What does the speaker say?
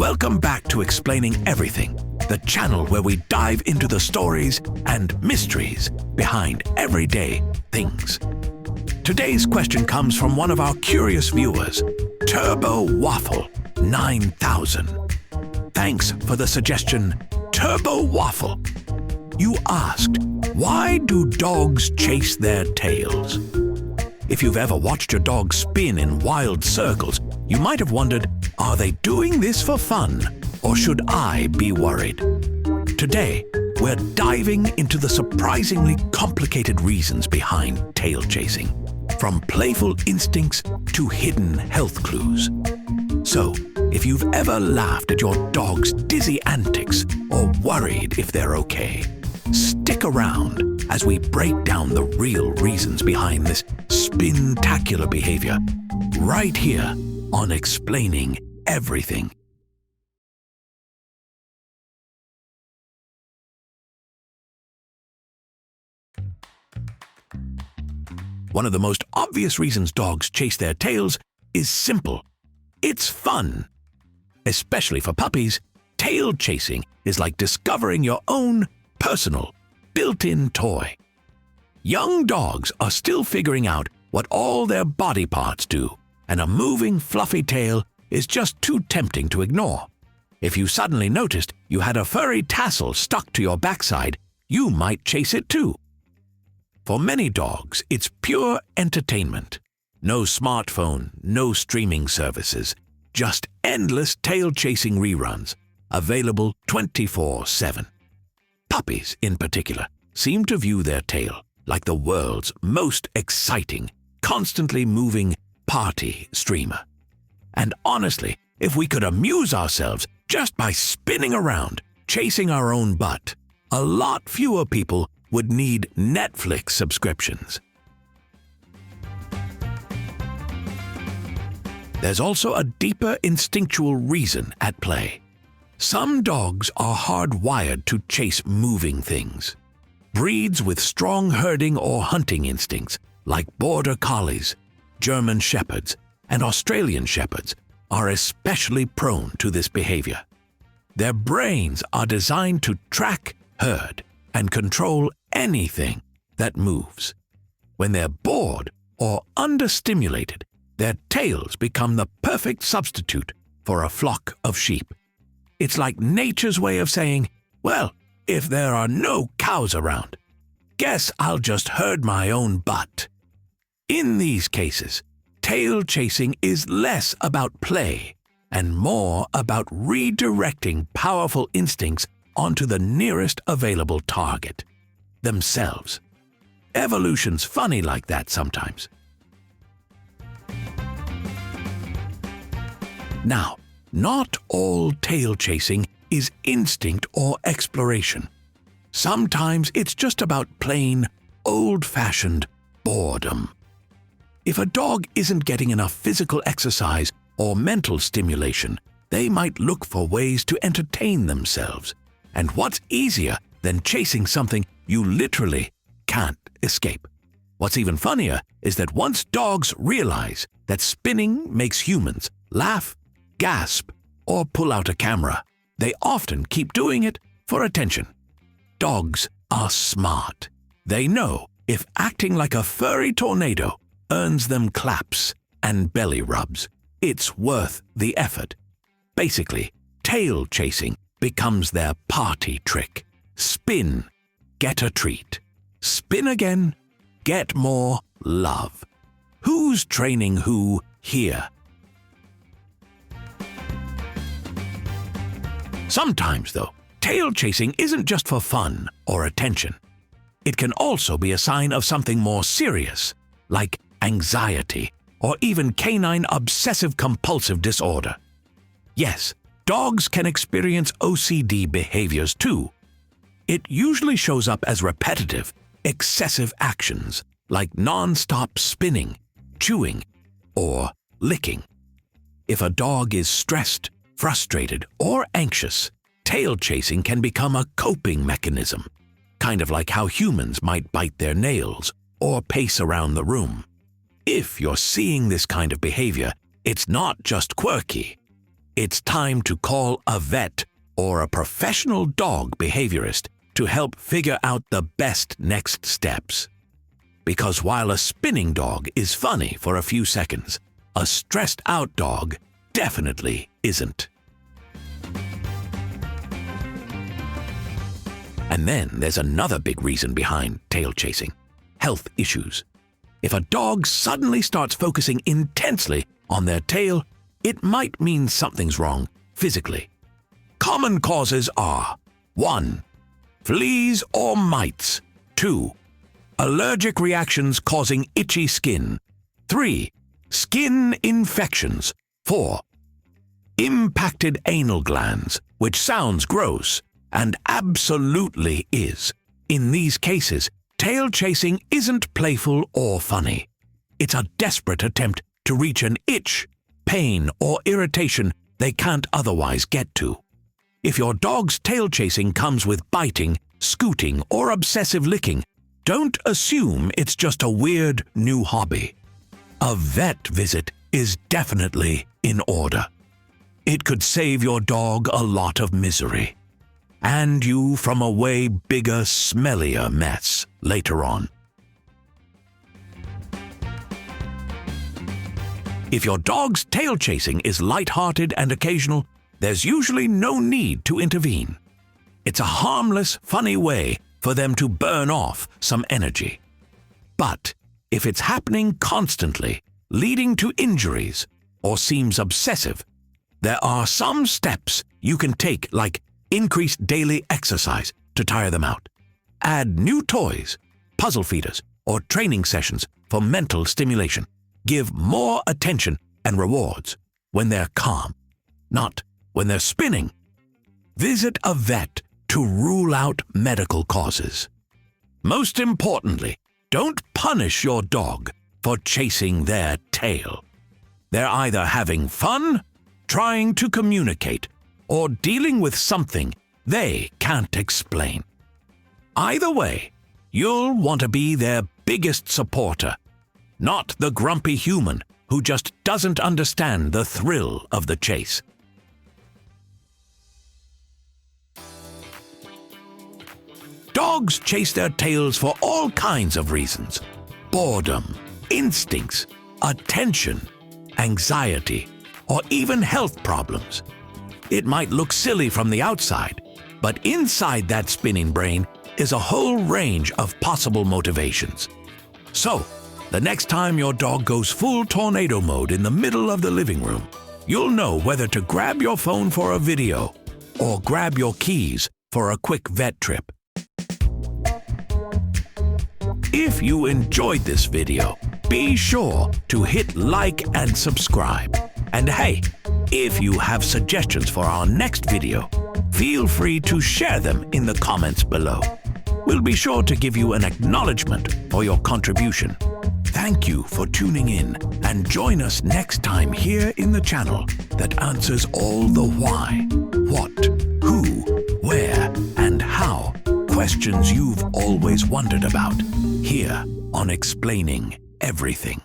Welcome back to Explaining Everything, the channel where we dive into the stories and mysteries behind everyday things. Today's question comes from one of our curious viewers, Turbo Waffle 9000. Thanks for the suggestion, Turbo Waffle. You asked, why do dogs chase their tails? If you've ever watched your dog spin in wild circles, you might have wondered, are they doing this for fun, or should I be worried? Today, we're diving into the surprisingly complicated reasons behind tail chasing, from playful instincts to hidden health clues. So, if you've ever laughed at your dog's dizzy antics or worried if they're okay, stick around as we break down the real reasons behind this spin-tacular behavior right here on Explaining Everything. One of the most obvious reasons dogs chase their tails is simple. It's fun. Especially for puppies, tail chasing is like discovering your own personal, built-in toy. Young dogs are still figuring out what all their body parts do, and a moving, fluffy tail is just too tempting to ignore. If you suddenly noticed you had a furry tassel stuck to your backside, you might chase it too. For many dogs, it's pure entertainment. No smartphone, no streaming services, just endless tail-chasing reruns, available 24/7. Puppies, in particular, seem to view their tail like the world's most exciting, constantly moving party streamer. And honestly, if we could amuse ourselves just by spinning around, chasing our own butt, a lot fewer people would need Netflix subscriptions. There's also a deeper instinctual reason at play. Some dogs are hardwired to chase moving things. Breeds with strong herding or hunting instincts, like Border Collies, German Shepherds, and Australian Shepherds, are especially prone to this behavior. Their brains are designed to track, herd, and control anything that moves. When they're bored or understimulated, their tails become the perfect substitute for a flock of sheep. It's like nature's way of saying, well, if there are no cows around, guess I'll just herd my own butt. In these cases, tail chasing is less about play and more about redirecting powerful instincts onto the nearest available target, themselves. Evolution's funny like that sometimes. Now, not all tail chasing is instinct or exploration. Sometimes it's just about plain, old-fashioned boredom. If a dog isn't getting enough physical exercise or mental stimulation, they might look for ways to entertain themselves. And what's easier than chasing something you literally can't escape? What's even funnier is that once dogs realize that spinning makes humans laugh, gasp, or pull out a camera, they often keep doing it for attention. Dogs are smart. They know if acting like a furry tornado earns them claps and belly rubs, it's worth the effort. Basically, tail chasing becomes their party trick. Spin, get a treat. Spin again, get more love. Who's training who here? Sometimes, though, tail chasing isn't just for fun or attention. It can also be a sign of something more serious, like anxiety or even canine obsessive-compulsive disorder. Yes, dogs can experience OCD behaviors too. It usually shows up as repetitive, excessive actions like non-stop spinning, chewing, or licking. If a dog is stressed, frustrated, or anxious, tail chasing can become a coping mechanism, kind of like how humans might bite their nails or pace around the room. If you're seeing this kind of behavior, it's not just quirky. it's time to call a vet or a professional dog behaviorist to help figure out the best next steps. Because while a spinning dog is funny for a few seconds, a stressed-out dog definitely isn't. And then there's another big reason behind tail chasing: health issues. If a dog suddenly starts focusing intensely on their tail, it might mean something's wrong physically. Common causes are: 1. Fleas or mites. 2. Allergic reactions causing itchy skin. 3. Skin infections. 4. Impacted anal glands, which sounds gross, and absolutely is. In these cases, tail chasing isn't playful or funny. It's a desperate attempt to reach an itch, pain, or irritation they can't otherwise get to. If your dog's tail chasing comes with biting, scooting, or obsessive licking, don't assume it's just a weird new hobby. A vet visit is definitely in order. It could save your dog a lot of misery, and you from a way bigger, smellier mess later on. If your dog's tail chasing is light-hearted and occasional, there's usually no need to intervene. It's a harmless, funny way for them to burn off some energy. But if it's happening constantly, leading to injuries, or seems obsessive, there are some steps you can take, like increased daily exercise to tire them out. Add new toys, puzzle feeders, or training sessions for mental stimulation. Give more attention and rewards when they're calm, not when they're spinning. Visit a vet to rule out medical causes. Most importantly, don't punish your dog for chasing their tail. They're either having fun, trying to communicate, or dealing with something they can't explain. Either way, you'll want to be their biggest supporter, not the grumpy human who just doesn't understand the thrill of the chase. Dogs chase their tails for all kinds of reasons: boredom, instincts, attention, anxiety, or even health problems. It might look silly from the outside, but inside that spinning brain is a whole range of possible motivations. So, the next time your dog goes full tornado mode in the middle of the living room, you'll know whether to grab your phone for a video or grab your keys for a quick vet trip. If you enjoyed this video, be sure to hit like and subscribe. And hey, if you have suggestions for our next video, feel free to share them in the comments below. We'll be sure to give you an acknowledgement for your contribution. Thank you for tuning in, and join us next time here in the channel that answers all the why, what, who, where, and how questions you've always wondered about, here on Explaining Everything.